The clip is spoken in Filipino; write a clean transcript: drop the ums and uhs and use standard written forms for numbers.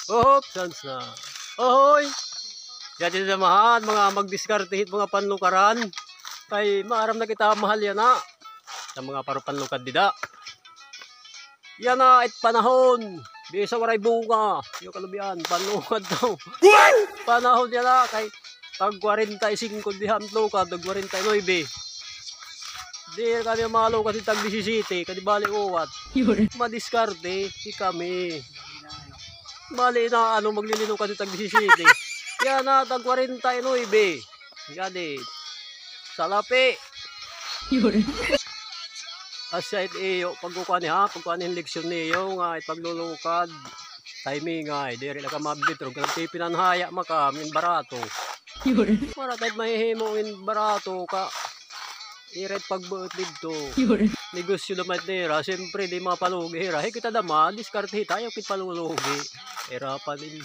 Oh, sans na. Ohoy! Dati samahan, mga magdiskartehit mga panlukaran. Kay maaram na kita mahal yan na. Sa mga parupanlukad dida. Yan na, it panahon. Di sa waray bunga. Yung kalubian, panlukad daw. Panahon yan na, kay tag 45 diham lukad, tag 49. Di kami malo kasi tag 17, kadi bali uwat. Madiskarte, di kami. Bali na ano maglilino kasi tag 17. Yan na, tag 49. Yan eh. Salapi. Asya iyo pagkukuha niya, pagkuha niya leksyon niyo nga paglulukad. Timing ay, diri lang ka mabitro. Ganti pinanhaya maka, min barato. Para kahit mahihimo in barato ka. Iret pagbuot dito. Negosyo naman nira, siyempre di mapalugi. Hirahe kita naman, diskarte tayo kit palulugi. Era pa din.